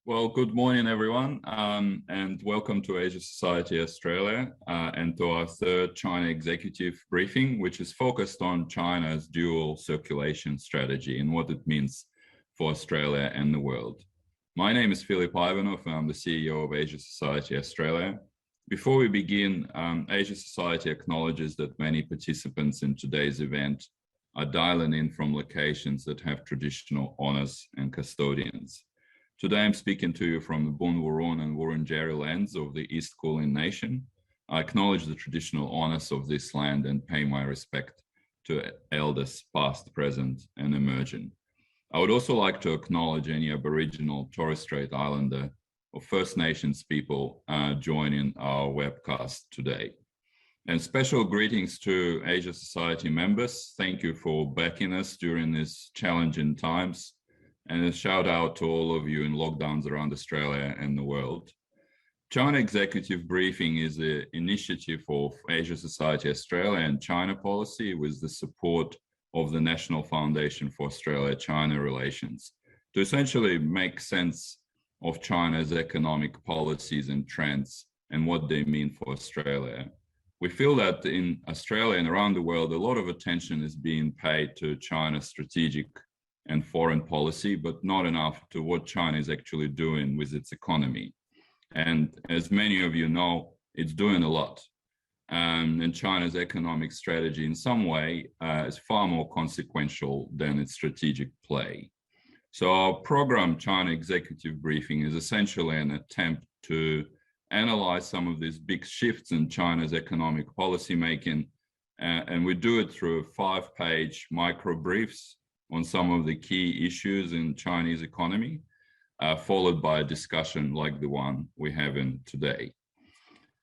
Well, good morning, everyone, and welcome to Asia Society Australia and to our third China executive briefing, which is focused on China's dual circulation strategy and what it means for Australia and the world. My name is Filip Ivanov, and I'm the CEO of Asia Society Australia. Before we begin, Asia Society acknowledges that many participants in today's event are dialing in from locations that have traditional owners and custodians. Today, I'm speaking to you from the Boon Wurrung and Wurundjeri lands of the East Kulin Nation. I acknowledge the traditional owners of this land and pay my respect to elders past, present, and emerging. I would also like to acknowledge any Aboriginal, Torres Strait Islander, or First Nations people joining our webcast today. And special greetings to Asia Society members. Thank you for backing us during these challenging times. And a shout out to all of you in lockdowns around Australia and the world. China Executive Briefing is an initiative of Asia Society Australia and China Policy with the support of the National Foundation for Australia-China Relations to essentially make sense of China's economic policies and trends and what they mean for Australia. We feel that in Australia and around the world, a lot of attention is being paid to China's strategic and foreign policy, but not enough to what China is actually doing with its economy. And as many of you know, it's doing a lot. And China's economic strategy in some way is far more consequential than its strategic play. So our program, China Executive Briefing, is essentially an attempt to analyze some of these big shifts in China's economic policy making. And we do it through 5-page micro briefs on some of the key issues in Chinese economy, followed by a discussion like the one we have in today.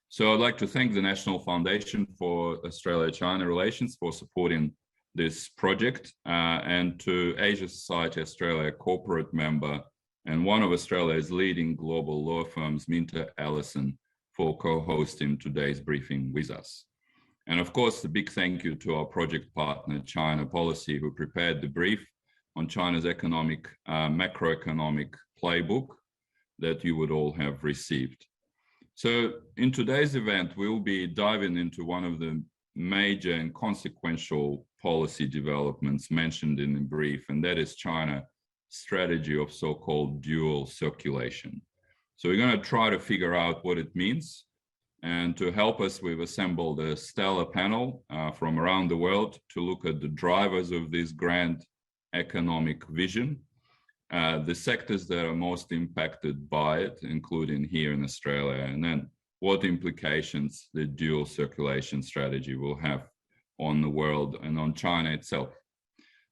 So I'd like to thank the National Foundation for Australia-China Relations for supporting this project, and to Asia Society Australia corporate member and one of Australia's leading global law firms, MinterEllison, for co-hosting today's briefing with us. And of course, a big thank you to our project partner, China Policy, who prepared the brief on China's economic, macroeconomic playbook that you would all have received. So in today's event, we'll be diving into one of the major and consequential policy developments mentioned in the brief, and that is China's strategy of so-called dual circulation. So we're going to try to figure out what it means. And to help us, we've assembled a stellar panel from around the world to look at the drivers of this grand economic vision, the sectors that are most impacted by it, including here in Australia, and then what implications the dual circulation strategy will have on the world and on China itself.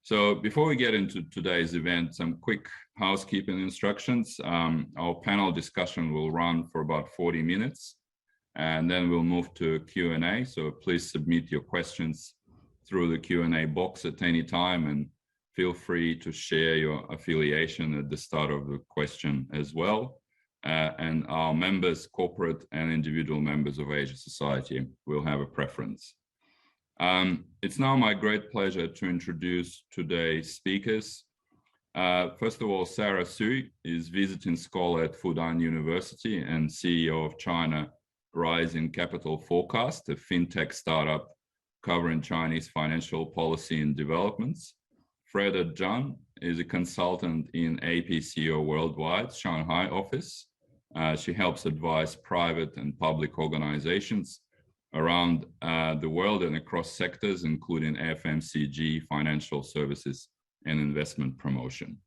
So before we get into today's event, some quick housekeeping instructions. Our panel discussion will run for about 40 minutes. And then we'll move to Q&A. So please submit your questions through the Q&A box at any time, and feel free to share your affiliation at the start of the question as well. And our members, corporate and individual members of Asia Society, will have a preference. It's now my great pleasure to introduce today's speakers. First of all, Sara is visiting scholar at Fudan University and CEO of China Rising Capital Forecast, a fintech startup covering Chinese financial policy and developments. Freda Zhang is a consultant in APCO Worldwide Shanghai office. She helps advise private and public organizations around the world and across sectors, including FMCG, financial services, and investment promotion.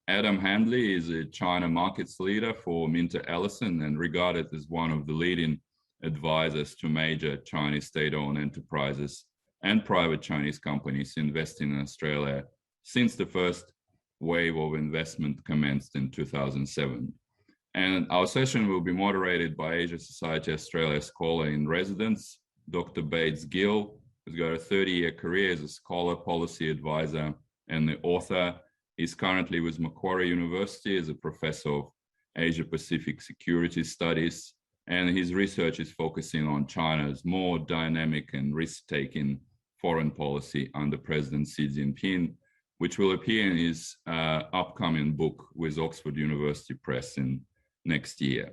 Adam Handley is a China markets leader for MinterEllison and regarded as one of the leading advisors to major Chinese state-owned enterprises and private Chinese companies investing in Australia since the first wave of investment commenced in 2007. And our session will be moderated by Asia Society Australia scholar in residence, Dr. Gill, who's got a 30-year career as a scholar, policy advisor, and the author. He's currently with Macquarie University as a professor of Asia Pacific Security Studies, and his research is focusing on China's more dynamic and risk-taking foreign policy under President Xi Jinping, which will appear in his upcoming book with Oxford University Press in next year.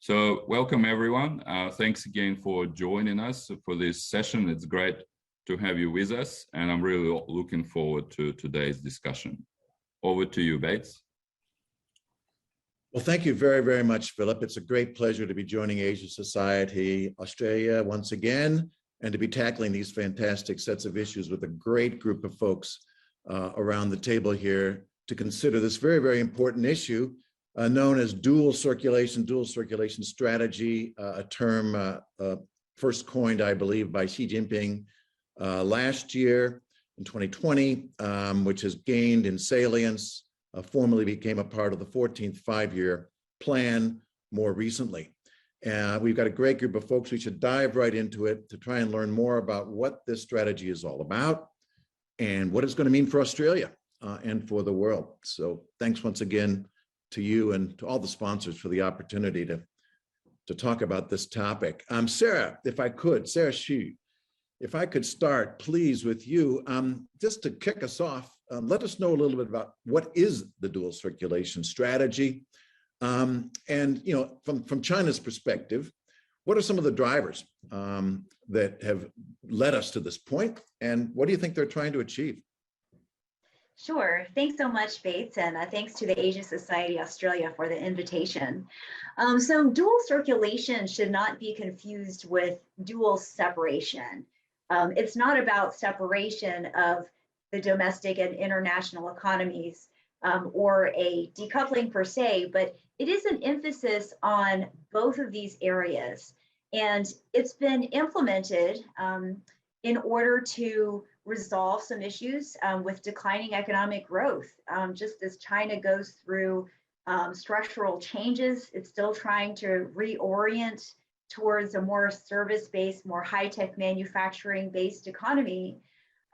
So welcome everyone. Thanks again for joining us for this session. It's great to have you with us, and I'm really looking forward to today's discussion. Over to you, Bates. Well, thank you very, very much, Philip. It's a great pleasure to be joining Asia Society Australia once again, and to be tackling these fantastic sets of issues with a great group of folks around the table here to consider this very, very important issue known as dual circulation strategy, a term first coined, I believe, by Xi Jinping last year in 2020, which has gained in salience, formally became a part of the 14th five-year plan more recently. We've got a great group of folks. We should dive right into it to try and learn more about what this strategy is all about and what it's going to mean for Australia and for the world. So thanks once again to you and to all the sponsors for the opportunity to talk about this topic. Sara, if I could, Sara Xu, if I could start, please, with you, just to kick us off, let us know a little bit about what is the dual circulation strategy, and from China's perspective, what are some of the drivers that have led us to this point, and what do you think they're trying to achieve? Sure. Thanks so much, Bates, and thanks to the Asia Society Australia for the invitation. So dual circulation should not be confused with dual separation. It's not about separation of the domestic and international economies or a decoupling per se, but it is an emphasis on both of these areas. And it's been implemented in order to resolve some issues with declining economic growth. Just as China goes through structural changes, it's still trying to reorient towards a more service-based, more high-tech manufacturing-based economy.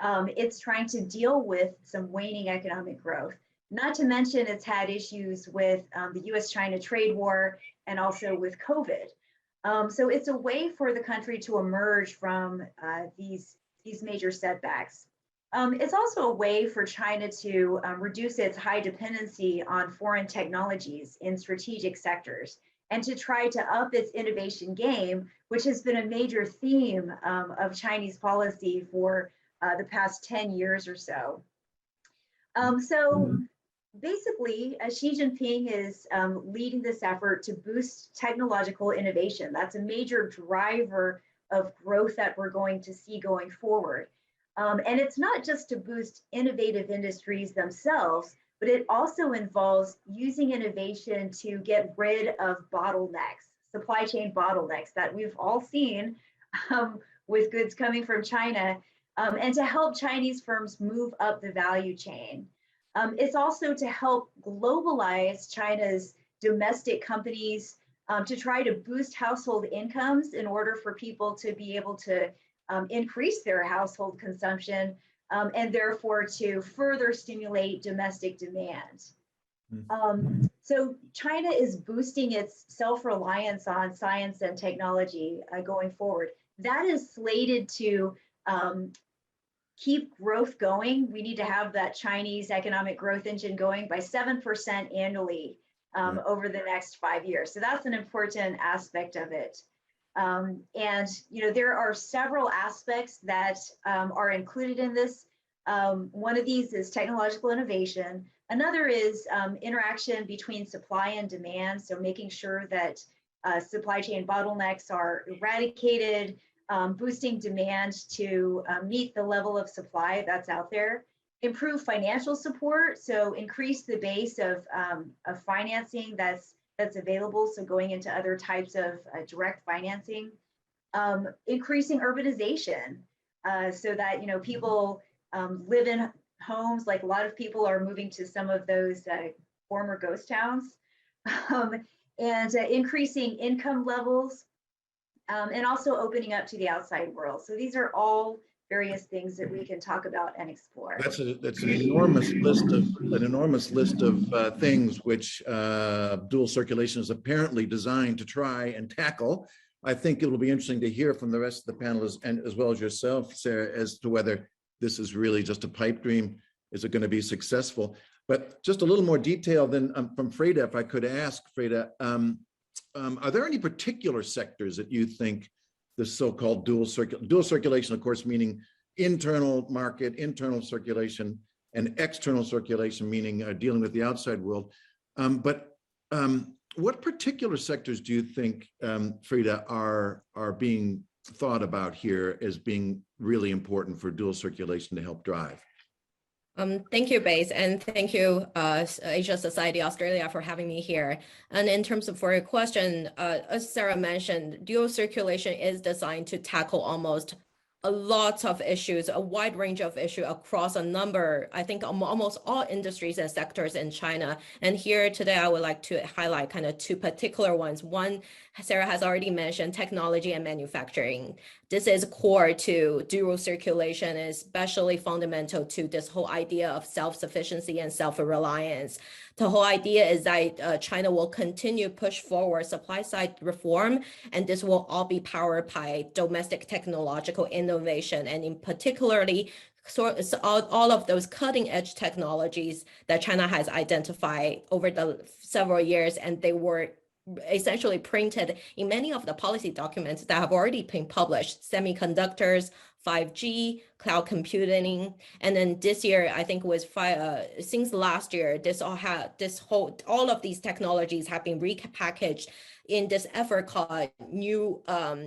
It's trying to deal with some waning economic growth. Not to mention it's had issues with the US-China trade war and also with COVID. So it's a way for the country to emerge from these major setbacks. It's also a way for China to reduce its high dependency on foreign technologies in strategic sectors and to try to up its innovation game, which has been a major theme of Chinese policy for the past 10 years or so. So basically, Xi Jinping is leading this effort to boost technological innovation. That's a major driver of growth that we're going to see going forward. And it's not just to boost innovative industries themselves, but it also involves using innovation to get rid of bottlenecks, supply chain bottlenecks that we've all seen with goods coming from China, and to help Chinese firms move up the value chain. It's also to help globalize China's domestic companies to try to boost household incomes in order for people to be able to increase their household consumption and therefore to further stimulate domestic demand. So China is boosting its self-reliance on science and technology going forward. That is slated to keep growth going. We need to have that Chinese economic growth engine going by 7% annually over the next 5 years. So that's an important aspect of it. And there are several aspects that are included in this. One of these is technological innovation. Another is interaction between supply and demand. So making sure that supply chain bottlenecks are eradicated, boosting demand to meet the level of supply that's out there. Improve financial support, so increase the base of financing that's available, so going into other types of direct financing. Increasing urbanization, so that people live in homes, like a lot of people are moving to some of those former ghost towns, and increasing income levels, and also opening up to the outside world. So these are all various things that we can talk about and explore. That's an enormous list of things which dual circulation is apparently designed to try and tackle. I think it will be interesting to hear from the rest of the panelists, and as well as yourself, Sara, as to whether this is really just a pipe dream is it going to be successful? But just a little more detail than from Freda, if I could ask, Freda, are there any particular sectors that you think the so-called dual circulation, of course, meaning internal market, internal circulation, and external circulation, meaning dealing with the outside world. But what particular sectors do you think, Freda, are being thought about here as being really important for dual circulation to help drive? Thank you, Bates, and thank you, Asia Society Australia, for having me here. And in terms of for your question, as Sara mentioned, dual circulation is designed to tackle almost a lot of issues, a wide range of issues across a number, I think almost all industries and sectors in China. And here today, I would like to highlight kind of two particular ones. One, Sara has already mentioned, technology and manufacturing. This is core to dual circulation, especially fundamental to this whole idea of self-sufficiency and self-reliance. The whole idea is that China will continue push forward supply side reform, and this will all be powered by domestic technological innovation, and in particularly all of those cutting edge technologies that China has identified over the several years, and they were essentially printed in many of the policy documents that have already been published: semiconductors, 5G, cloud computing. And then this year, I think it was since last year, all of these technologies have been repackaged in this effort called new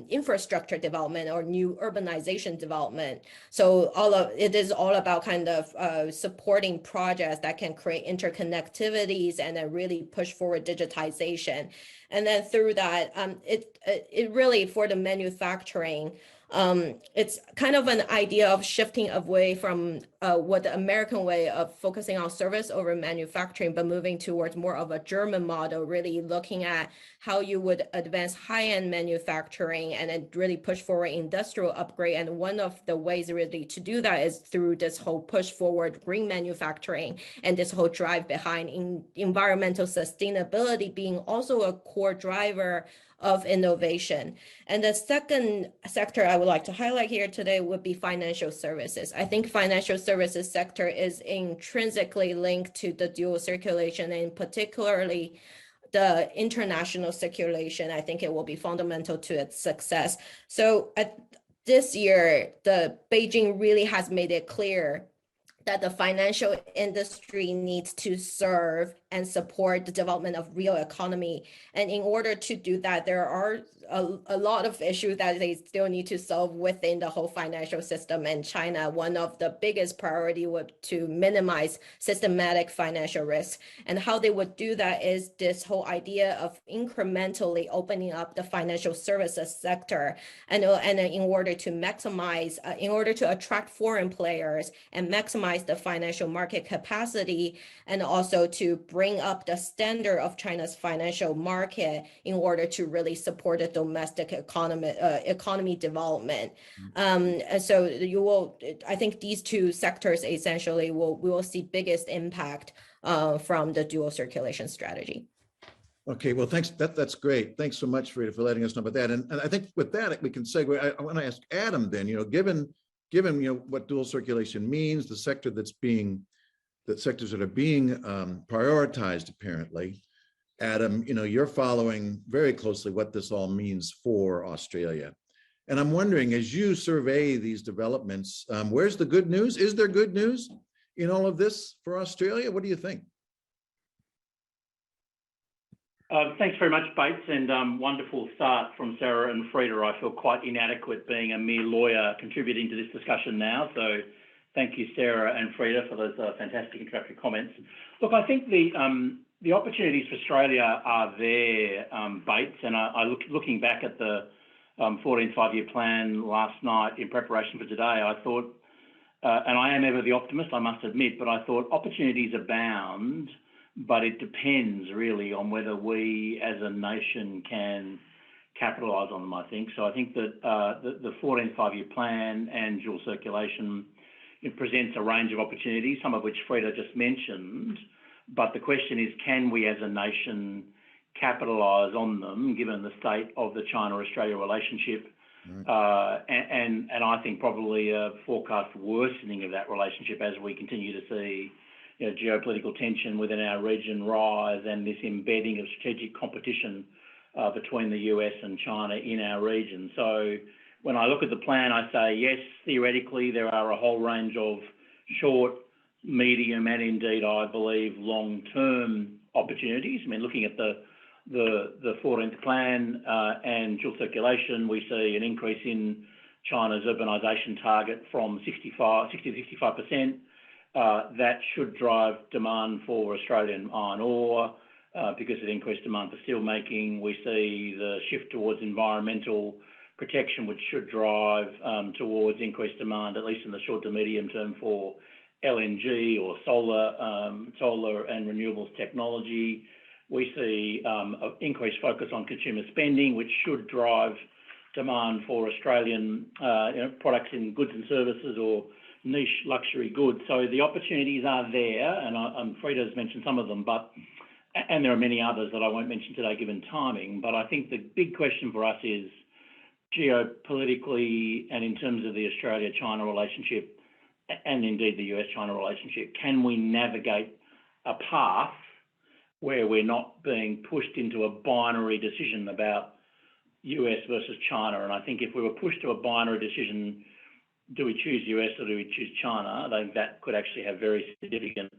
infrastructure development or new urbanization development. So it is all about kind of supporting projects that can create interconnectivities and then really push forward digitization. And then through that, it really, for the manufacturing, it's kind of an idea of shifting away from what the American way of focusing on service over manufacturing, but moving towards more of a German model, really looking at how you would advance high-end manufacturing and then really push forward industrial upgrade. And one of the ways really to do that is through this whole push forward green manufacturing and this whole drive behind environmental sustainability being also a core driver of innovation. And the second sector I would like to highlight here today would be financial services. I think financial services sector is intrinsically linked to the dual circulation, and particularly the international circulation. I think it will be fundamental to its success. So this year, the Beijing really has made it clear that the financial industry needs to serve and support the development of real economy. And in order to do that, there are a lot of issues that they still need to solve within the whole financial system in China. One of the biggest priority would to minimize systematic financial risk. And how they would do that is this whole idea of incrementally opening up the financial services sector. And in order to maximize, in order to attract foreign players and maximize the financial market capacity, and also to bring up the standard of China's financial market in order to really support the domestic economy development. And so I think these two sectors essentially we will see biggest impact from the dual circulation strategy. Okay, well, thanks. That's great. Thanks so much, Freda, for letting us know about that. And I think with that, we can segue. I want to ask Adam then, given what dual circulation means, the sectors that are being prioritized apparently. Adam, you're following very closely what this all means for Australia. And I'm wondering, as you survey these developments, where's the good news? Is there good news in all of this for Australia? What do you think? Thanks very much, Bates, and wonderful start from Sara and Freda. I feel quite inadequate being a mere lawyer contributing to this discussion now. So thank you, Sara and Freda, for those fantastic introductory comments. Look, I think the opportunities for Australia are there, Bates, and looking back at the 14th five-year plan last night in preparation for today, I thought, and I am ever the optimist, I must admit, but I thought opportunities abound, but it depends really on whether we as a nation can capitalise on them, I think. So I think that the 14th five-year plan and dual circulation, it presents a range of opportunities, some of which Freda just mentioned, but the question is, can we as a nation capitalise on them, given the state of the China-Australia relationship And I think probably a forecast worsening of that relationship as we continue to see geopolitical tension within our region rise and this embedding of strategic competition between the US and China in our region. So when I look at the plan, I say, yes, theoretically, there are a whole range of short, medium, and indeed, I believe, long-term opportunities. I mean, looking at the 14th plan and dual circulation, we see an increase in China's urbanisation target from 60 to 65%. That should drive demand for Australian iron ore because of increased demand for steel making. We see the shift towards environmental protection, which should drive towards increased demand, at least in the short to medium term, for LNG or solar and renewables technology. We see an increased focus on consumer spending, which should drive demand for Australian products in goods and services or niche luxury goods. So the opportunities are there, and Freda's mentioned some of them, and there are many others that I won't mention today given timing. But I think the big question for us is geopolitically and in terms of the Australia-China relationship and indeed the US-China relationship, can we navigate a path where we're not being pushed into a binary decision about US versus China? And I think if we were pushed to a binary decision, do we choose US or do we choose China? I think that could actually have very significant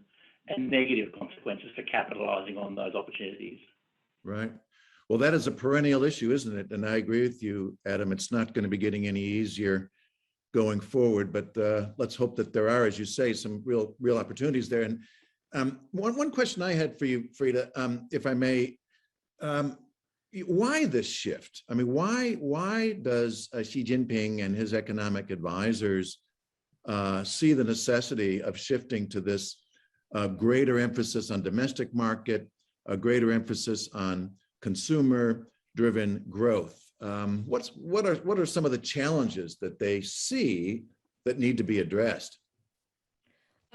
and negative consequences for capitalising on those opportunities. Right. Well, that is a perennial issue, isn't it? And I agree with you, Adam. It's not going to be getting any easier going forward, but let's hope that there are, as you say, some real opportunities there. And one question I had for you, Freda, if I may, why this shift? I mean, why does Xi Jinping and his economic advisors see the necessity of shifting to this greater emphasis on domestic market, a greater emphasis on consumer-driven growth? What are some of the challenges that they see that need to be addressed?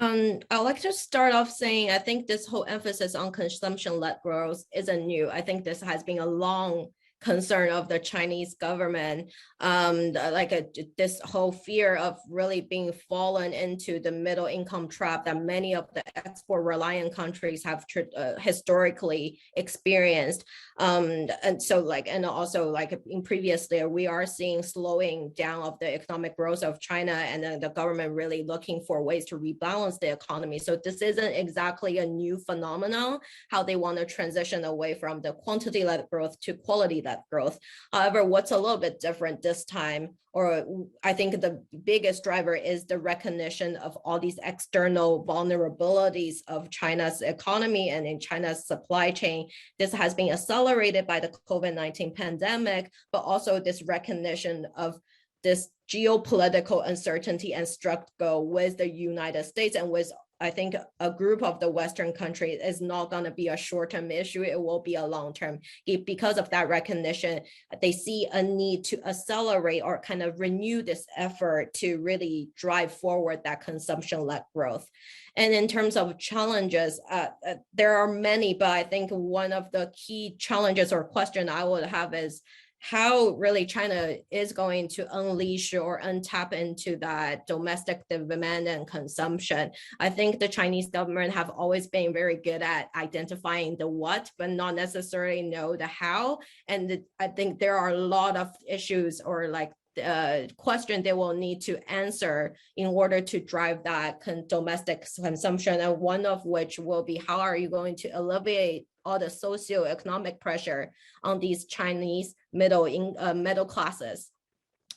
I'd like to start off saying I think this whole emphasis on consumption-led growth isn't new. I think this has been a long concern of the Chinese government, this whole fear of really being fallen into the middle income trap that many of the export reliant countries have historically experienced. And also in previous year, we are seeing slowing down of the economic growth of China, and then the government really looking for ways to rebalance the economy. So this isn't exactly a new phenomenon, how they want to transition away from the quantity-led growth to quality-led growth. However, what's a little bit different this time, or I think the biggest driver, is the recognition of all these external vulnerabilities of China's economy and in China's supply chain. This has been accelerated by the COVID-19 pandemic, but also this recognition of this geopolitical uncertainty and struggle with the United States and with, I think, a group of the Western countries is not going to be a short-term issue. It will be a long-term. Because of that recognition, they see a need to accelerate or kind of renew this effort to really drive forward that consumption-led growth. And in terms of challenges, there are many, but I think one of the key challenges or question I would have is how really China is going to unleash or untap into that domestic demand and consumption. I think the Chinese government have always been very good at identifying the what, but not necessarily know the how. And I think there are a lot of issues or question they will need to answer in order to drive that domestic consumption. And one of which will be, how are you going to alleviate all the socioeconomic pressure on these Chinese middle classes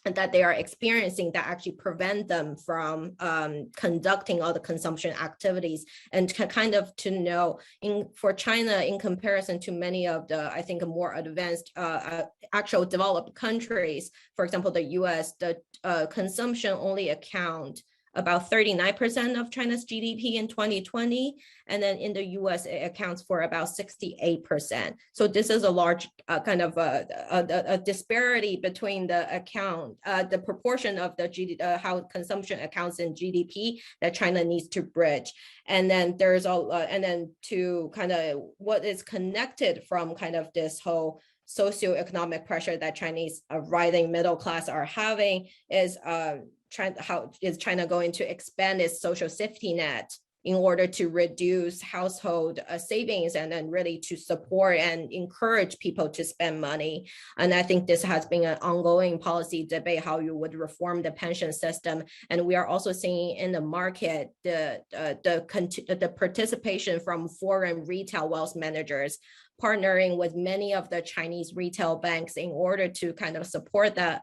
that they are experiencing that actually prevent them from conducting all the consumption activities, and kind of to know for China in comparison to many of the, I think, more advanced actual developed countries, for example, the US, the consumption only account about 39% of China's GDP in 2020. And then in the US, it accounts for about 68%. So this is a large kind of a disparity between the proportion of the how consumption accounts in GDP that China needs to bridge. And then there's and then to kind of what is connected from kind of this whole socioeconomic pressure that Chinese rising middle class are having is how is China going to expand its social safety net in order to reduce household savings and then really to support and encourage people to spend money. And I think this has been an ongoing policy debate, how you would reform the pension system. And we are also seeing in the market, the participation from foreign retail wealth managers partnering with many of the Chinese retail banks in order to kind of support that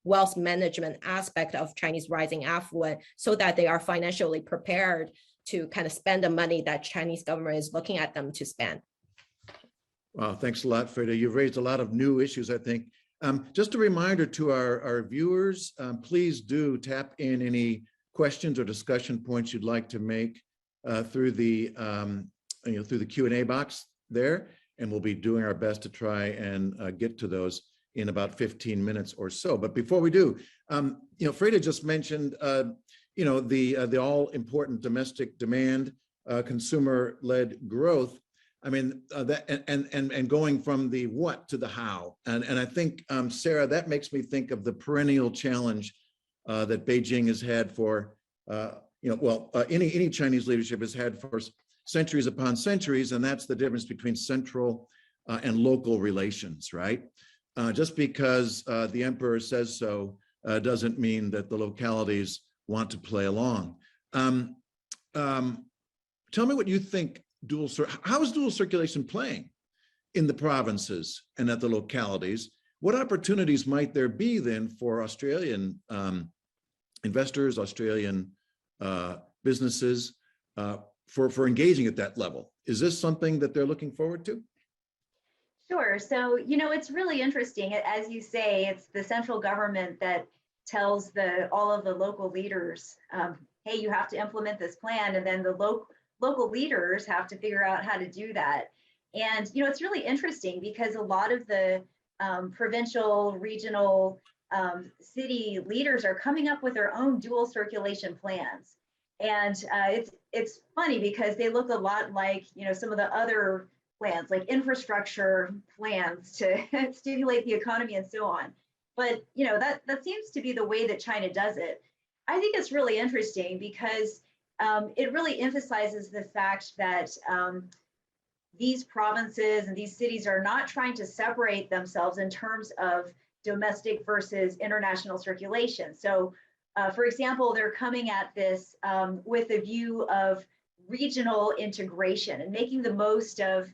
wealth management aspect of Chinese rising affluent so that they are financially prepared to kind of spend the money that Chinese government is looking at them to spend. Wow, thanks a lot, Freda. You've raised a lot of new issues, I think. Just a reminder to our viewers, please do tap in any questions or discussion points you'd like to make through the through the Q&A box there, and we'll be doing our best to try and get to those in about 15 minutes or so. But before we do, Freda just mentioned the all-important domestic demand, consumer-led growth. I mean, and going from the what to the how. And I think, Sara, that makes me think of the perennial challenge that Beijing has had for, any Chinese leadership has had for centuries upon centuries, and that's the difference between central and local relations, right? Just because the emperor says so doesn't mean that the localities want to play along. Tell me what you think how is dual circulation playing in the provinces and at the localities? What opportunities might there be then for Australian investors, Australian businesses for engaging at that level? Is this something that they're looking forward to? Sure. So, it's really interesting. As you say, it's the central government that tells all of the local leaders, hey, you have to implement this plan, and then the local leaders have to figure out how to do that. And it's really interesting because a lot of the provincial, regional, city leaders are coming up with their own dual circulation plans. And it's funny because they look a lot like some of the other plans, like infrastructure plans to stimulate the economy and so on. But that seems to be the way that China does it. I think it's really interesting because it really emphasizes the fact that these provinces and these cities are not trying to separate themselves in terms of domestic versus international circulation. So, for example, they're coming at this with a view of regional integration and making the most of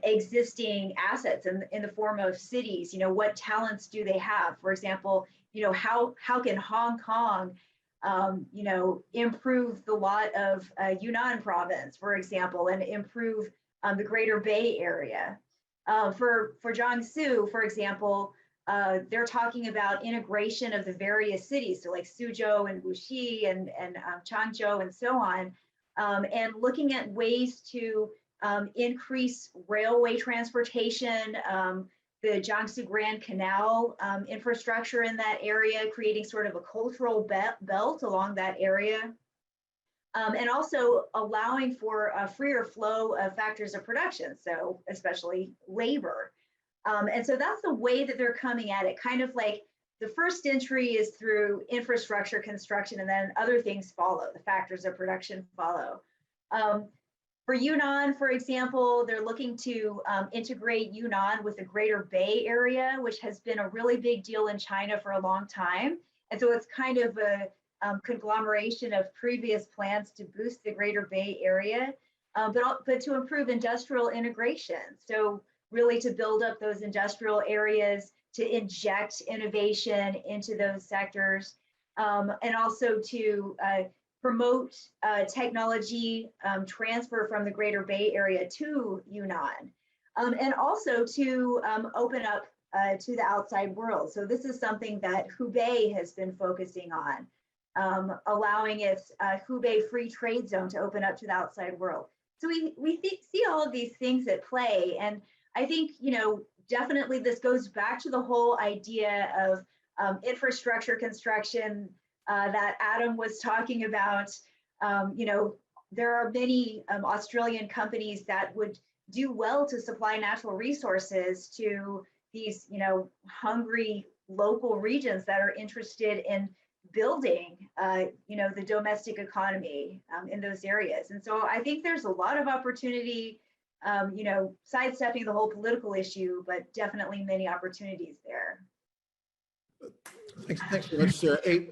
existing assets in the form of cities. What talents do they have? For example, how can Hong Kong improve the lot of Yunnan province, for example, and improve the Greater Bay Area. For Jiangsu, for example, they're talking about integration of the various cities, so like Suzhou and Wuxi and Changzhou and so on, and looking at ways to increase railway transportation, the Jiangsu Grand Canal infrastructure in that area, creating sort of a cultural belt along that area, and also allowing for a freer flow of factors of production, so especially labor. And so that's the way that they're coming at it, kind of like the first entry is through infrastructure construction, and then other things follow, the factors of production follow. For Yunnan, for example, they're looking to integrate Yunnan with the Greater Bay Area, which has been a really big deal in China for a long time. And so it's kind of a conglomeration of previous plans to boost the Greater Bay Area, but to improve industrial integration. So really to build up those industrial areas, to inject innovation into those sectors, and also to promote technology transfer from the Greater Bay Area to Yunnan, and also to open up to the outside world. So this is something that Hubei has been focusing on, allowing its Hubei free trade zone to open up to the outside world. So we see all of these things at play. And I think, definitely this goes back to the whole idea of infrastructure construction that Adam was talking about. There are many Australian companies that would do well to supply natural resources to these, hungry local regions that are interested in building, the domestic economy in those areas. And so I think there's a lot of opportunity, sidestepping the whole political issue, but definitely many opportunities there. Thanks very much, Sarah. Hey,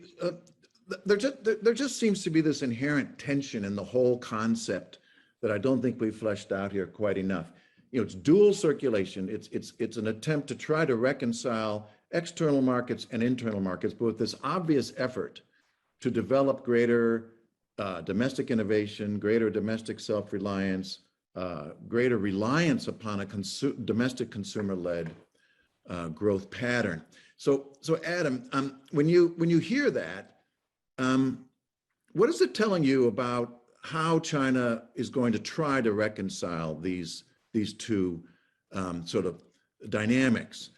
there just seems to be this inherent tension in the whole concept that I don't think we've fleshed out here quite enough. It's dual circulation. It's an attempt to try to reconcile external markets and internal markets, but with this obvious effort to develop greater domestic innovation, greater domestic self-reliance, greater reliance upon a domestic consumer-led growth pattern. So Adam, when you hear that, what is it telling you about how China is going to try to reconcile these two sort of dynamics?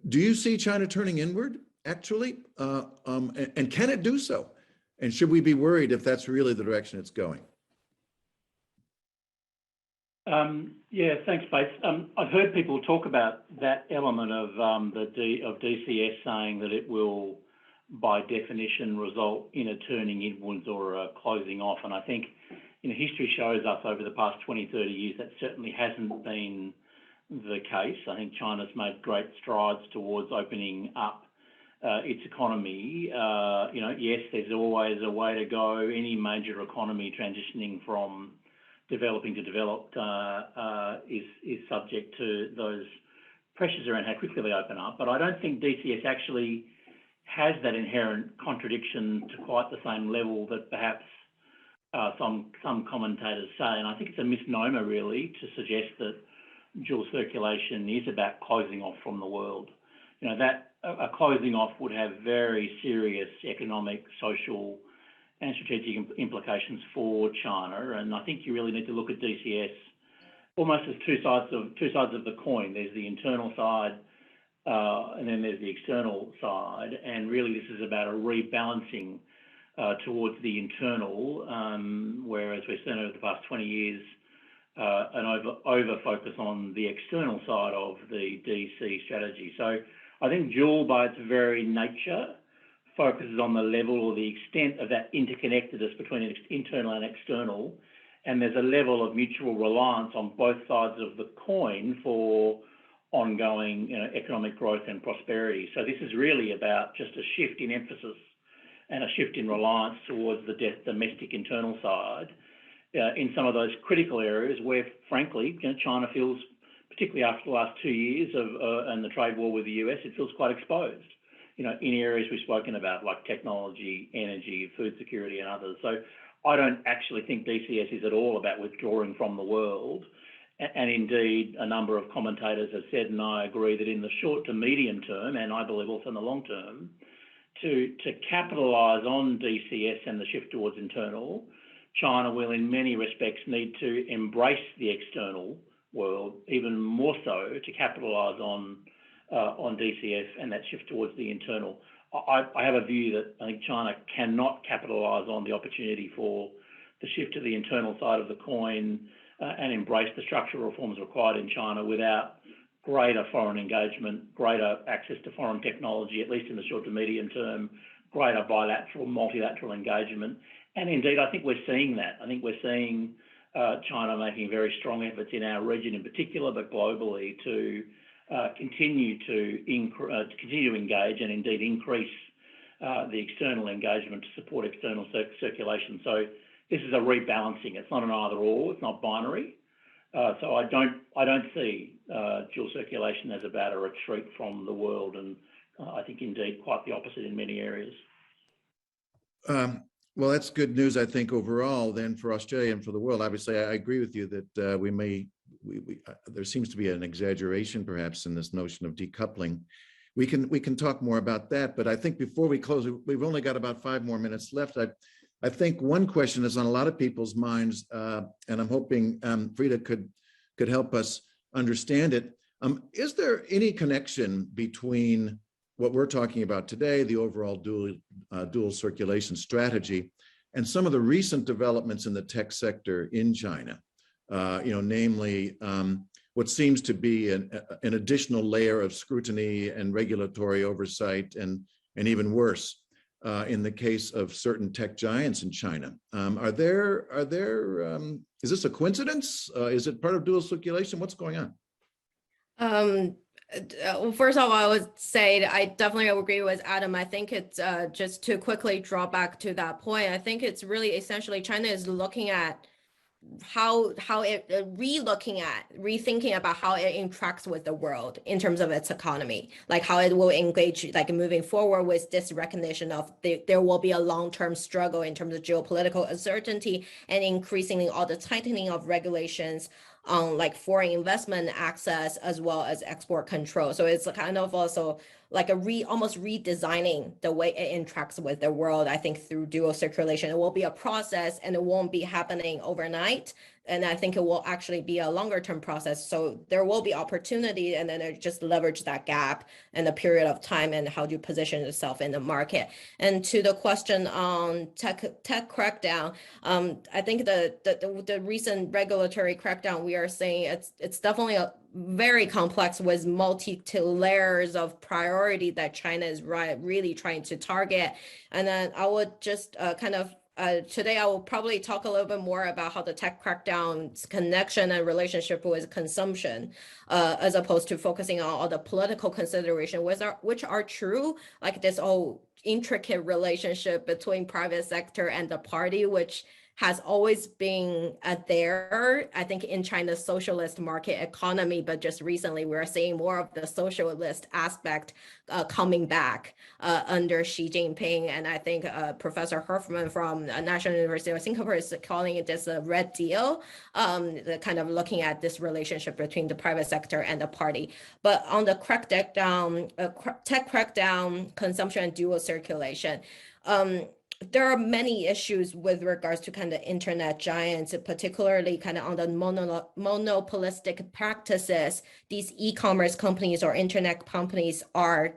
Do you see China turning inward, actually? And can it do so? And should we be worried if that's really the direction it's going? Yeah, thanks, Bates. I've heard people talk about that element of DCS saying that it will, by definition, result in a turning inwards or a closing off. And I think, history shows us over the past 20, 30 years that certainly hasn't been the case. I think China's made great strides towards opening up its economy. Yes, there's always a way to go. Any major economy transitioning from developing to developed is subject to those pressures around how quickly they open up. But I don't think DCS actually has that inherent contradiction to quite the same level that perhaps some commentators say. And I think it's a misnomer, really, to suggest that dual circulation is about closing off from the world. That a closing off would have very serious economic, social, and strategic implications for China. And I think you really need to look at DCS almost as two sides of the coin. There's the internal side, and then there's the external side. And really, this is about a rebalancing towards the internal, whereas we've seen over the past 20 years an over focus on the external side of the DC strategy. So I think dual, by its very nature, focuses on the level or the extent of that interconnectedness between internal and external, and there's a level of mutual reliance on both sides of the coin for ongoing economic growth and prosperity. So this is really about just a shift in emphasis and a shift in reliance towards the domestic internal side in some of those critical areas where, frankly, China feels, particularly after the last 2 years and the trade war with the US, it feels quite exposed, in areas we've spoken about, like technology, energy, food security, and others. So I don't actually think DCS is at all about withdrawing from the world. And indeed, a number of commentators have said, and I agree, that in the short to medium term, and I believe also in the long term, to capitalise on DCS and the shift towards internal, China will in many respects need to embrace the external world, even more so to capitalise on DCS and that shift towards the internal. I have a view that I think China cannot capitalise on the opportunity for the shift to the internal side of the coin and embrace the structural reforms required in China without greater foreign engagement, greater access to foreign technology, at least in the short to medium term, greater bilateral, multilateral engagement. And indeed, I think we're seeing that. I think we're seeing China making very strong efforts in our region in particular, but globally, to continue to engage and indeed increase the external engagement to support external circulation. So this is a rebalancing. It's not an either or. It's not binary. So I don't see dual circulation as about a retreat from the world, and I think indeed quite the opposite in many areas. Well, that's good news, I think, overall, then, for Australia and for the world. Obviously, I agree with you that there seems to be an exaggeration, perhaps, in this notion of decoupling. We can talk more about that, but I think before we close, we've only got about 5 more minutes left. I think one question is on a lot of people's minds, and I'm hoping Freda could help us understand it. Is there any connection between what we're talking about today, the overall dual circulation strategy, and some of the recent developments in the tech sector in China? Namely, what seems to be an additional layer of scrutiny and regulatory oversight, and even worse, in the case of certain tech giants in China. Is this a coincidence? Is it part of dual circulation? What's going on? Well, first of all, I would say I definitely agree with Adam. I think it's just to quickly draw back to that point. I think it's really essentially China is looking at how it rethinking about how it interacts with the world in terms of its economy, like how it will engage, like moving forward with this recognition of there will be a long-term struggle in terms of geopolitical uncertainty and increasingly all the tightening of regulations on like foreign investment access as well as export control. So it's kind of also like almost redesigning the way it interacts with the world, I think, through dual circulation. It will be a process and it won't be happening overnight. And I think it will actually be a longer term process. So there will be opportunity, and then just leverage that gap and the period of time and how do you position yourself in the market. And to the question on tech crackdown, I think the recent regulatory crackdown we are seeing, it's definitely very complex with layers of priority that China is really trying to target. And then I would just today I will probably talk a little bit more about how the tech crackdown's connection and relationship with consumption, as opposed to focusing on all the political consideration, which are true, like this whole intricate relationship between private sector and the party, which has always been there, I think, in China's socialist market economy, but just recently we're seeing more of the socialist aspect coming back under Xi Jinping. And I think Professor Herfman from National University of Singapore is calling it this red deal, kind of looking at this relationship between the private sector and the party. But on the tech crackdown, consumption and dual circulation, there are many issues with regards to kind of internet giants, particularly kind of on the monopolistic practices these e-commerce companies or internet companies are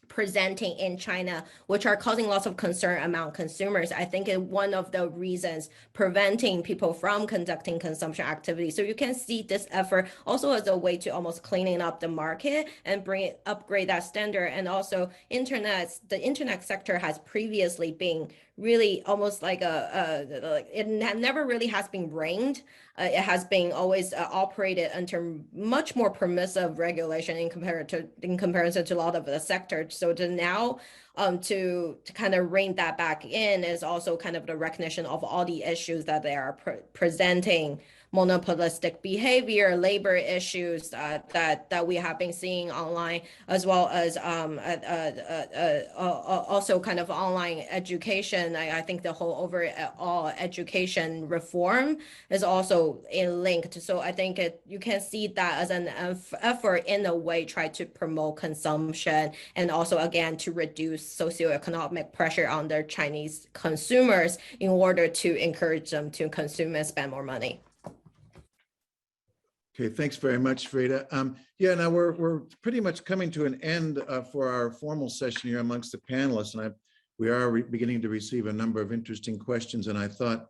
presenting in China, which are causing lots of concern among consumers. I think one of the reasons preventing people from conducting consumption activity. So you can see this effort also as a way to almost cleaning up the market and upgrade that standard. And also the internet sector has previously been really almost like it never really has been reined. It has been always operated under much more permissive regulation in comparison to a lot of the sector. So to now to kind of rein that back in is also kind of the recognition of all the issues that they are presenting: monopolistic behavior, labor issues that we have been seeing online, as well as also kind of online education. I think the whole overall education reform is also linked. So I think you can see that as an effort in a way try to promote consumption and also again to reduce socioeconomic pressure on their Chinese consumers in order to encourage them to consume and spend more money. Okay, thanks very much, Freda. Yeah, now we're pretty much coming to an end for our formal session here amongst the panelists, and we are beginning to receive a number of interesting questions, and I thought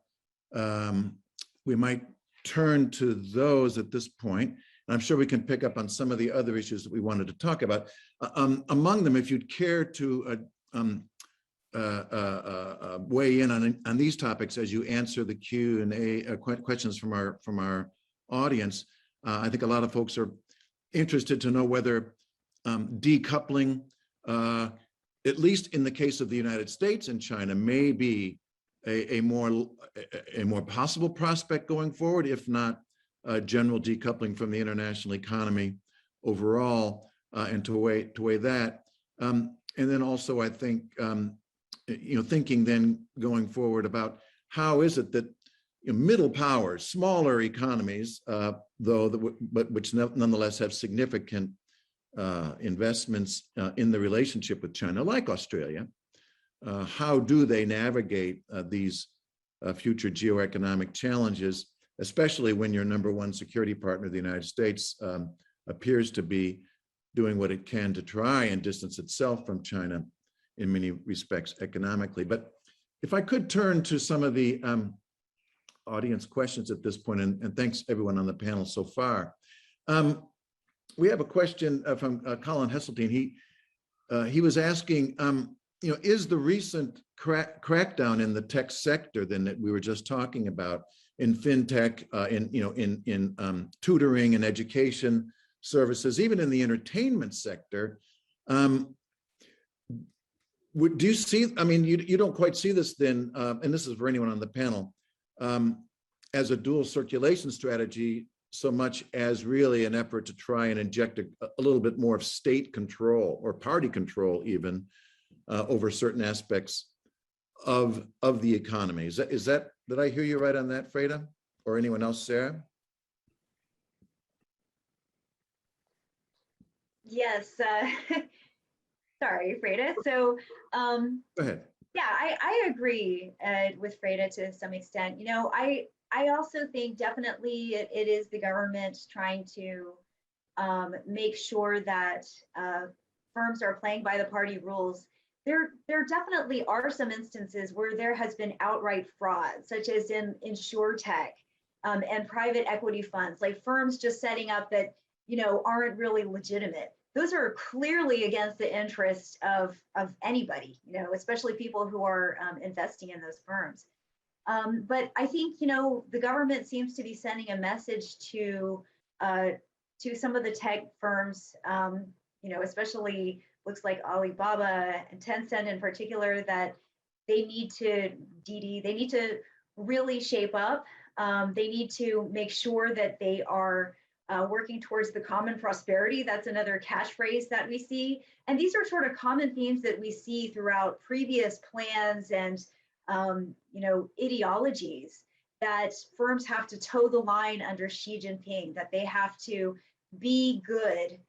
we might turn to those at this point. And I'm sure we can pick up on some of the other issues that we wanted to talk about. Among them, if you'd care to weigh in on these topics as you answer the Q&A questions from our audience. I think a lot of folks are interested to know whether decoupling, at least in the case of the United States and China, may be a more possible prospect going forward, if not general decoupling from the international economy overall, and to weigh that. And then also, I think, thinking then going forward about how is it that middle powers, smaller economies, but which nonetheless have significant investments in the relationship with China, like Australia, how do they navigate these future geoeconomic challenges, especially when your number one security partner, the United States, appears to be doing what it can to try and distance itself from China in many respects economically. But if I could turn to some of the audience questions at this point, and thanks everyone on the panel so far. We have a question from Colin Hesseltine. He was asking, is the recent crackdown in the tech sector then that we were just talking about in fintech, in tutoring and education services, even in the entertainment sector, do you see, I mean, you don't quite see this then, and this is for anyone on the panel, as a dual circulation strategy so much as really an effort to try and inject a little bit more of state control or party control even over certain aspects of the economy. Is that, did I hear you right on that, Freda? Or anyone else, Sara? Yes, sorry, Freda. So, go ahead. Yeah, I agree with Freda to some extent. I also think definitely it is the government trying to make sure that firms are playing by the party rules. There definitely are some instances where there has been outright fraud, such as in InsurTech and private equity funds, like firms just setting up that aren't really legitimate. Those are clearly against the interest of anybody, especially people who are investing in those firms. But I think, the government seems to be sending a message to some of the tech firms, especially looks like Alibaba and Tencent in particular, that they need to, they need to really shape up. They need to make sure that they are working towards the common prosperity. That's another catchphrase that we see. And these are sort of common themes that we see throughout previous plans and ideologies, that firms have to toe the line under Xi Jinping, that they have to be good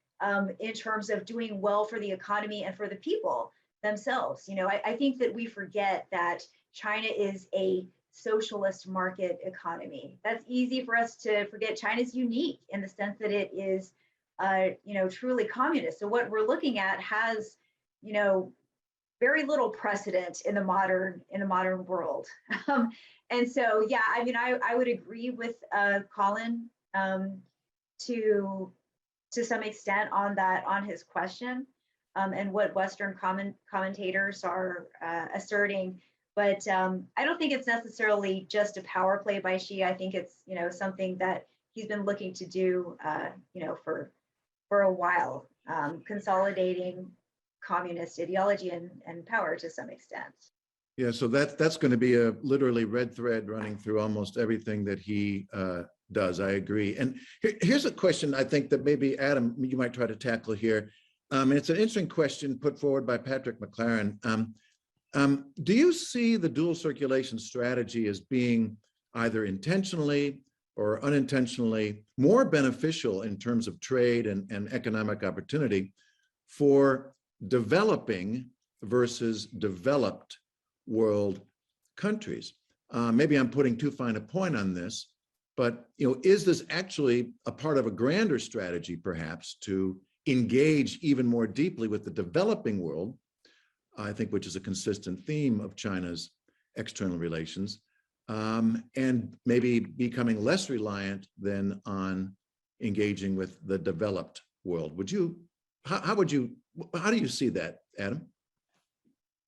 in terms of doing well for the economy and for the people themselves. I think that we forget that China is a socialist market economy. That's easy for us to forget. China's unique in the sense that it is, truly communist. So what we're looking at has, very little precedent in the modern world. And so, yeah, I mean, I would agree with Colin to some extent on his question and what Western commentators are asserting. But I don't think it's necessarily just a power play by Xi. I think it's something that he's been looking to do for a while, consolidating communist ideology and power to some extent. Yeah, so that's going to be a literally red thread running through almost everything that he does. I agree. And here's a question I think that maybe Adam, you might try to tackle here. It's an interesting question put forward by Patrick McLaren. Do you see the dual circulation strategy as being either intentionally or unintentionally more beneficial in terms of trade and economic opportunity for developing versus developed world countries? Maybe I'm putting too fine a point on this, but is this actually a part of a grander strategy, perhaps, to engage even more deeply with the developing world, I think, which is a consistent theme of China's external relations, and maybe becoming less reliant than on engaging with the developed world? How do you see that, Adam?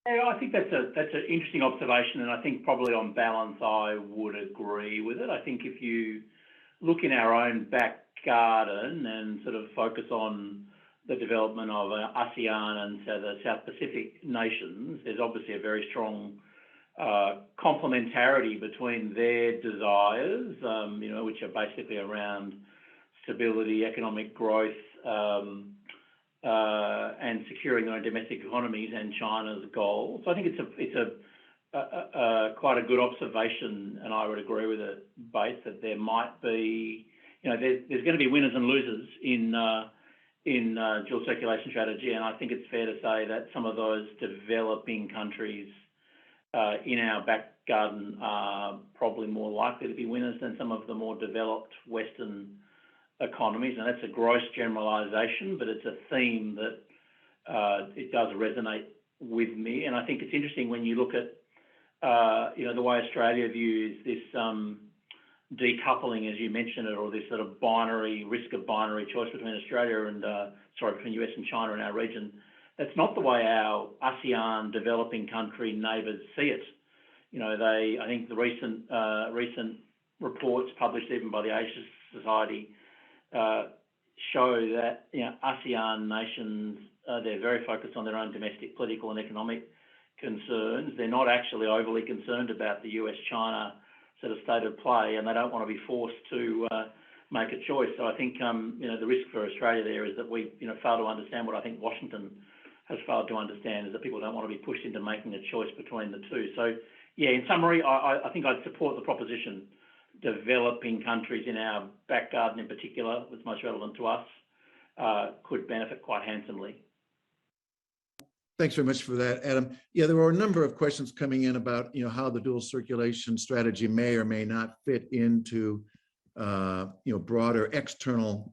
Yeah, I think that's an interesting observation, and I think probably on balance I would agree with it. I think if you look in our own back garden and sort of focus on the development of ASEAN and so the South Pacific nations, there's obviously a very strong complementarity between their desires, which are basically around stability, economic growth, and securing their own domestic economies, and China's goals. So I think it's a quite a good observation, and I would agree with it, Bates, that there might be, there's going to be winners and losers in dual circulation strategy, and I think it's fair to say that some of those developing countries in our back garden are probably more likely to be winners than some of the more developed Western economies. And that's a gross generalisation, but it's a theme that it does resonate with me. And I think it's interesting when you look at the way Australia views this decoupling, as you mentioned it, or this sort of risk of binary choice between Australia and, between US and China in our region. That's not the way our ASEAN developing country neighbours see it. I think the recent reports published even by the Asia Society show that ASEAN nations, they're very focused on their own domestic political and economic concerns. They're not actually overly concerned about the US-China sort of state of play, and they don't want to be forced to make a choice. So I think the risk for Australia there is that we fail to understand what I think Washington has failed to understand, is that people don't want to be pushed into making a choice between the two. So yeah, in summary, I think I'd support the proposition. Developing countries in our back garden in particular, what's most relevant to us, could benefit quite handsomely. Thanks very much for that, Adam. Yeah, there were a number of questions coming in about how the dual circulation strategy may or may not fit into broader external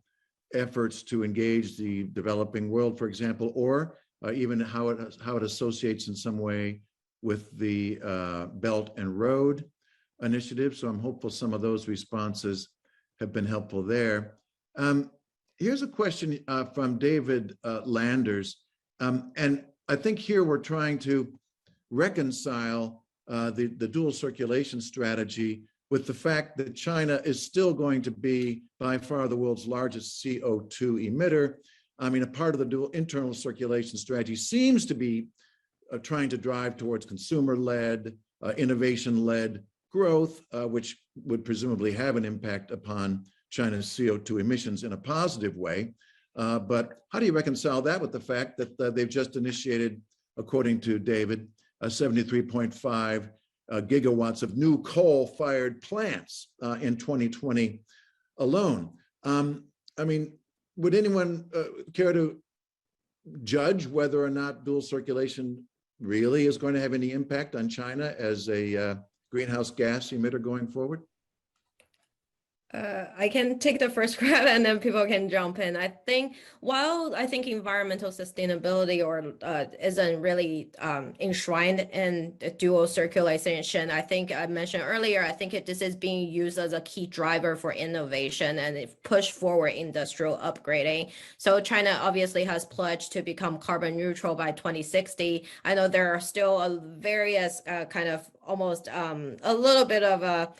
efforts to engage the developing world, for example, or even how it associates in some way with the Belt and Road Initiative. So I'm hopeful some of those responses have been helpful there. Here's a question from David Landers, and I think here we're trying to reconcile the dual circulation strategy with the fact that China is still going to be by far the world's largest CO2 emitter. I mean, a part of the dual internal circulation strategy seems to be trying to drive towards consumer-led, innovation-led growth, which would presumably have an impact upon China's CO2 emissions in a positive way. But how do you reconcile that with the fact that they've just initiated, according to David, 73.5 gigawatts of new coal-fired plants in 2020 alone? I mean, would anyone care to judge whether or not dual circulation really is going to have any impact on China as a greenhouse gas emitter going forward? I can take the first grab and then people can jump in. I think while I think environmental sustainability isn't really enshrined in the dual circulation, I think I mentioned earlier, I think this is being used as a key driver for innovation and it push forward industrial upgrading. So China obviously has pledged to become carbon neutral by 2060. I know there are still various kind of almost a little bit of a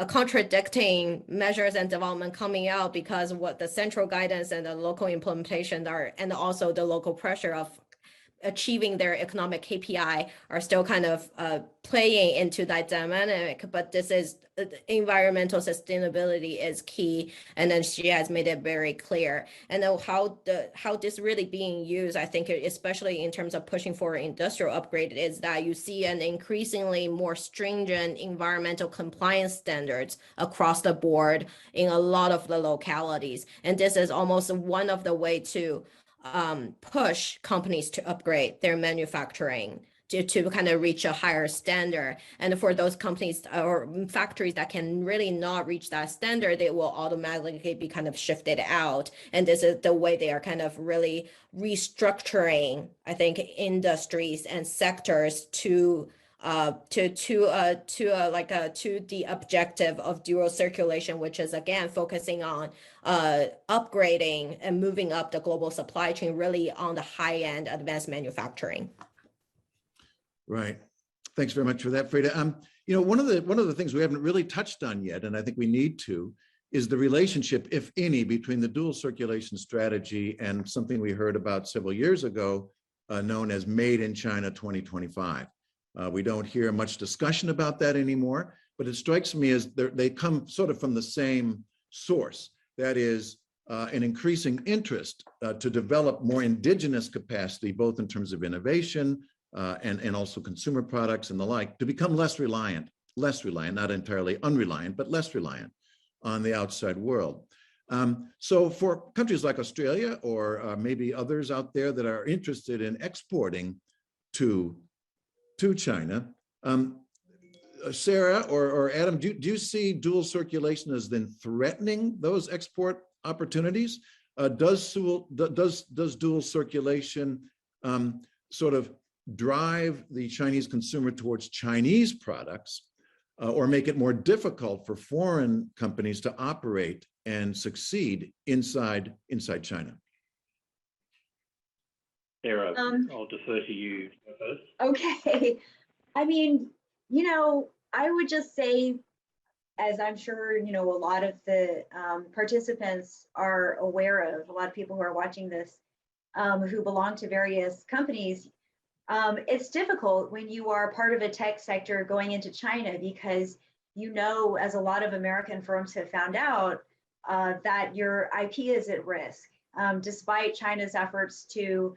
contradicting measures and development coming out because of what the central guidance and the local implementation are, and also the local pressure of achieving their economic KPI are still kind of playing into that dynamic. But this is environmental sustainability is key, and then she has made it very clear. And then how this really being used, I think, especially in terms of pushing for industrial upgrade, is that you see an increasingly more stringent environmental compliance standards across the board in a lot of the localities, and this is almost one of the way to push companies to upgrade their manufacturing to kind of reach a higher standard. And for those companies or factories that can really not reach that standard, they will automatically be kind of shifted out. And this is the way they are kind of really restructuring, I think, industries and sectors to the objective of dual circulation, which is again focusing on upgrading and moving up the global supply chain, really on the high end advanced manufacturing. Right. Thanks very much for that, Freda. One of the things we haven't really touched on yet, and I think we need to, is the relationship, if any, between the dual circulation strategy and something we heard about several years ago, known as Made in China 2025. We don't hear much discussion about that anymore, but it strikes me as they come sort of from the same source. That is an increasing interest to develop more indigenous capacity, both in terms of innovation and also consumer products and the like, to become less reliant, not entirely unreliant, but less reliant on the outside world. So for countries like Australia or maybe others out there that are interested in exporting to China, Sara or Adam, do you see dual circulation as then threatening those export opportunities? Does dual circulation sort of drive the Chinese consumer towards Chinese products or make it more difficult for foreign companies to operate and succeed inside China? Sara, I'll defer to you first. Okay. I mean, I would just say, as I'm sure, a lot of the participants are aware of, a lot of people who are watching this, who belong to various companies, it's difficult when you are part of a tech sector going into China because, as a lot of American firms have found out, that your IP is at risk, despite China's efforts to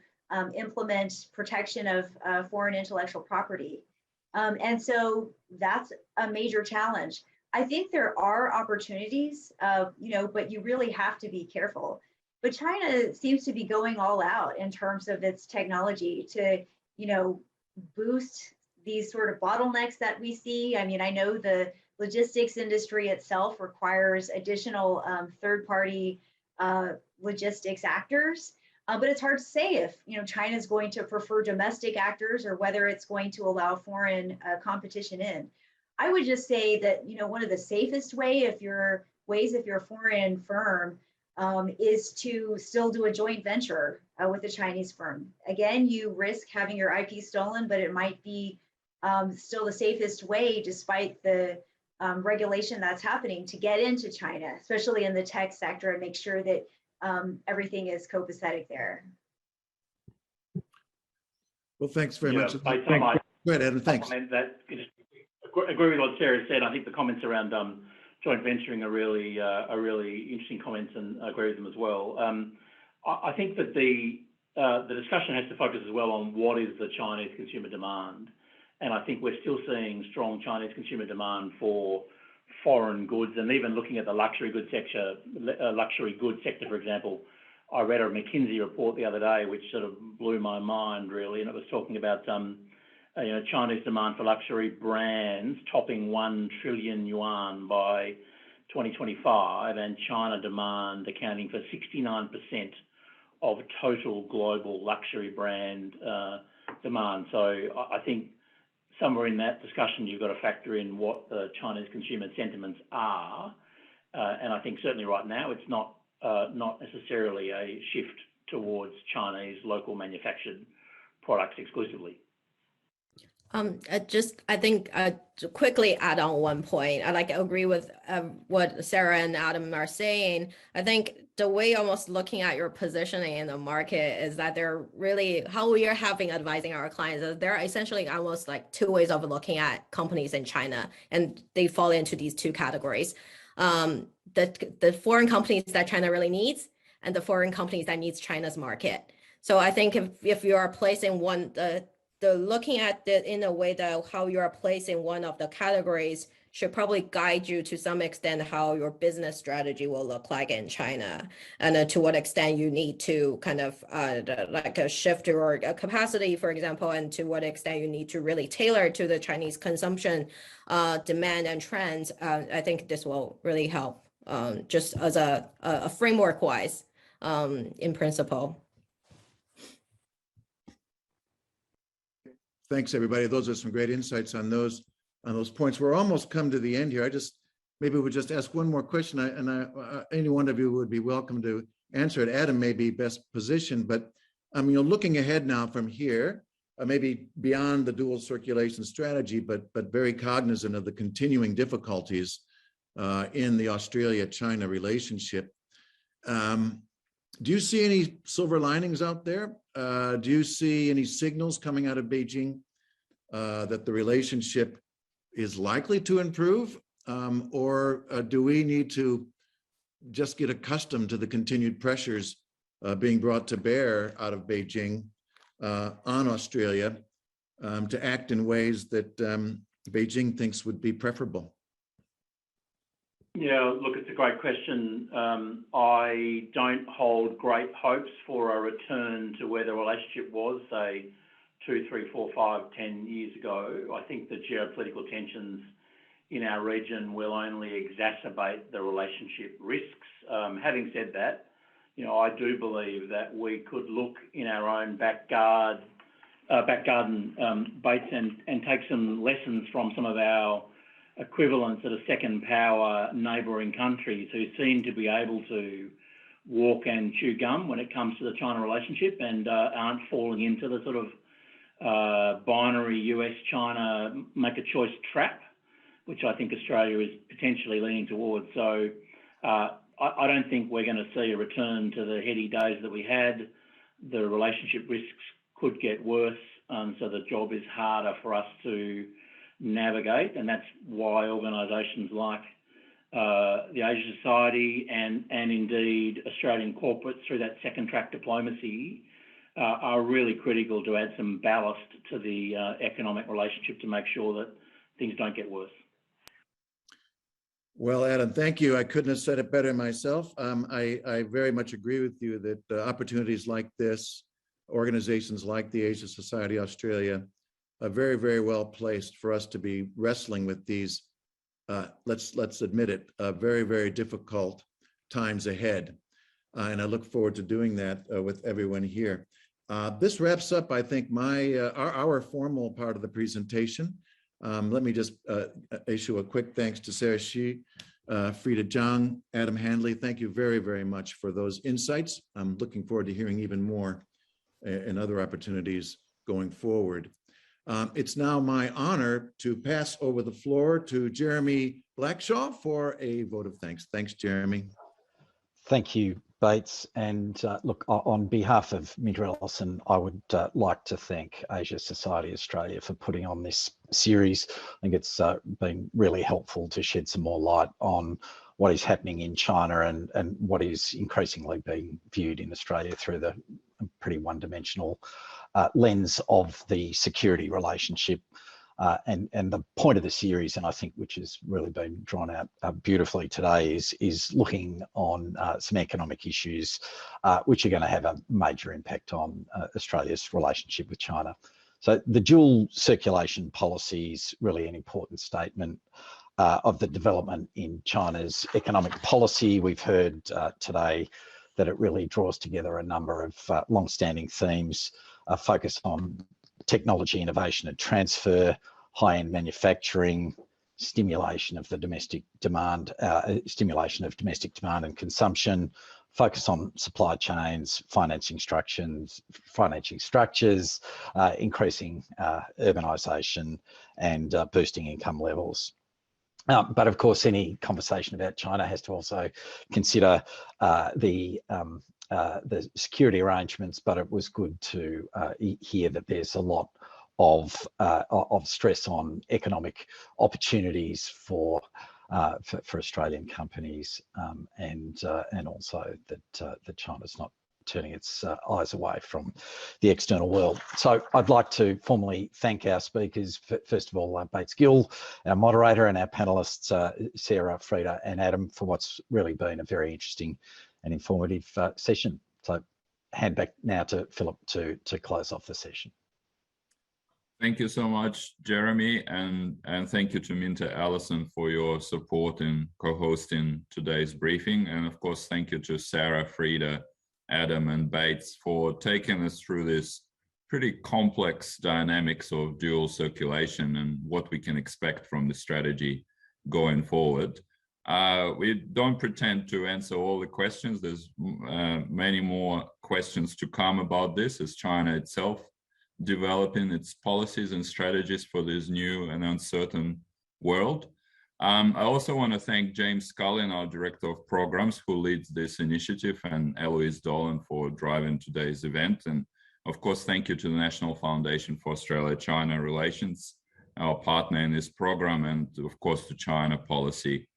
implement protection of foreign intellectual property. And so that's a major challenge. I think there are opportunities, but you really have to be careful. But China seems to be going all out in terms of its technology to, boost these sort of bottlenecks that we see. I mean, I know the logistics industry itself requires additional third-party logistics actors. But it's hard to say if China is going to prefer domestic actors or whether it's going to allow foreign competition in. I would just say that one of the safest ways if you're a foreign firm is to still do a joint venture with a Chinese firm. Again, you risk having your IP stolen, but it might be still the safest way, despite the regulation that's happening, to get into China, especially in the tech sector, and make sure that everything is copacetic there. Well, thanks very much. Go ahead, Adam. Thanks. Agree with what Sara said. I think the comments around joint venturing are really interesting comments, and I agree with them as well. I think that the discussion has to focus as well on what is the Chinese consumer demand, and I think we're still seeing strong Chinese consumer demand for foreign goods, and even looking at the luxury goods sector, for example. I read a McKinsey report the other day, which sort of blew my mind really, and it was talking about Chinese demand for luxury brands topping 1 trillion yuan by 2025, and China demand accounting for 69% of total global luxury brand demand. So I think somewhere in that discussion, you've got to factor in what the Chinese consumer sentiments are, and I think certainly right now it's not necessarily a shift towards Chinese local manufactured products exclusively. I think to quickly add on one point, I agree with what Sara and Adam are saying. I think the way almost looking at your positioning in the market is that they're really, how we are advising our clients, is there are essentially almost like two ways of looking at companies in China, and they fall into these two categories. The foreign companies that China really needs, and the foreign companies that needs China's market. So I think if you are placing one, looking at it in a way that how you are placing one of the categories should probably guide you to some extent how your business strategy will look like in China, and to what extent you need to kind of like a shift or a capacity, for example, and to what extent you need to really tailor to the Chinese consumption demand and trends. I think this will really help just as a framework wise in principle. Thanks, everybody. Those are some great insights on those points. We're almost come to the end here. Maybe we'll just ask one more question, and any one of you would be welcome to answer it. Adam may be best positioned, but looking ahead now from here, maybe beyond the dual circulation strategy, but very cognizant of the continuing difficulties in the Australia-China relationship. Do you see any silver linings out there? Do you see any signals coming out of Beijing that the relationship is likely to improve? Or do we need to just get accustomed to the continued pressures being brought to bear out of Beijing on Australia to act in ways that Beijing thinks would be preferable? Yeah, look, it's a great question. I don't hold great hopes for a return to where the relationship was, say, 2, 3, 4, 5, 10 years ago. I think the geopolitical tensions in our region will only exacerbate the relationship risks. Having said that, I do believe that we could look in our own back garden, Bates, and take some lessons from some of our equivalents at a second power neighbouring countries who seem to be able to walk and chew gum when it comes to the China relationship and aren't falling into the sort of binary US-China make a choice trap, which I think Australia is potentially leaning towards. So I don't think we're going to see a return to the heady days that we had. The relationship risks could get worse, so the job is harder for us to navigate, and that's why organisations like the Asia Society and indeed Australian corporates through that second track diplomacy are really critical to add some ballast to the economic relationship to make sure that things don't get worse. Well, Adam, thank you. I couldn't have said it better myself. I very much agree with you that opportunities like this, organizations like the Asia Society Australia, are very, very well placed for us to be wrestling with these, let's admit it, very, very difficult times ahead. And I look forward to doing that with everyone here. This wraps up, I think, our formal part of the presentation. Let me just issue a quick thanks to Sara, Freda, Zhang, Adam Handley. Thank you very, very much for those insights. I'm looking forward to hearing even more in other opportunities going forward. It's now my honor to pass over the floor to Jeremy Blackshaw for a vote of thanks. Thanks, Jeremy. Thank you, Bates. And look, on behalf of MinterEllison, I would like to thank Asia Society Australia for putting on this series. I think it's been really helpful to shed some more light on what is happening in China and what is increasingly being viewed in Australia through the pretty one-dimensional lens of the security relationship. And the point of the series, and I think which has really been drawn out beautifully today, is looking on some economic issues which are going to have a major impact on Australia's relationship with China. So the dual circulation policy is really an important statement of the development in China's economic policy. We've heard today that it really draws together a number of long-standing themes focused on technology, innovation and transfer, high-end manufacturing, stimulation of the domestic demand, and consumption, focus on supply chains, financing structures, increasing urbanisation and boosting income levels. But of course, any conversation about China has to also consider the security arrangements, but it was good to hear that there's a lot of stress on economic opportunities for Australian companies, and also that China's not turning its eyes away from the external world. So I'd like to formally thank our speakers. First of all, Bates Gill, our moderator, and our panelists, Sara, Freda and Adam, for what's really been a very interesting and informative session. So hand back now to Philip to close off the session. Thank you so much, Jeremy, and thank you to MinterEllison for your support in co-hosting today's briefing. And of course, thank you to Sara, Freda, Adam and Bates for taking us through this pretty complex dynamics of dual circulation and what we can expect from the strategy going forward. We don't pretend to answer all the questions. There's many more questions to come about this as China itself developing its policies and strategies for this new and uncertain world. I also want to thank James Scullin, our Director of Programs, who leads this initiative, and Eloise Dolan for driving today's event. And of course, thank you to the National Foundation for Australia-China Relations, our partner in this program, and of course to China Policy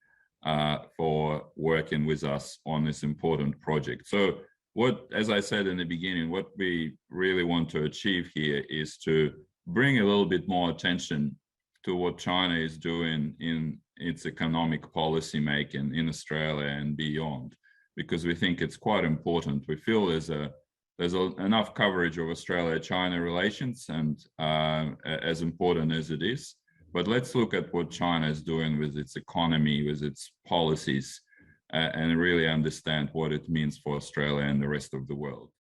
for working with us on this important project. So as I said in the beginning, what we really want to achieve here is to bring a little bit more attention to what China is doing in its economic policy making in Australia and beyond, because we think it's quite important. We feel there's enough coverage of Australia-China relations, and as important as it is, but let's look at what China is doing with its economy, with its policies, and really understand what it means for Australia and the rest of the world.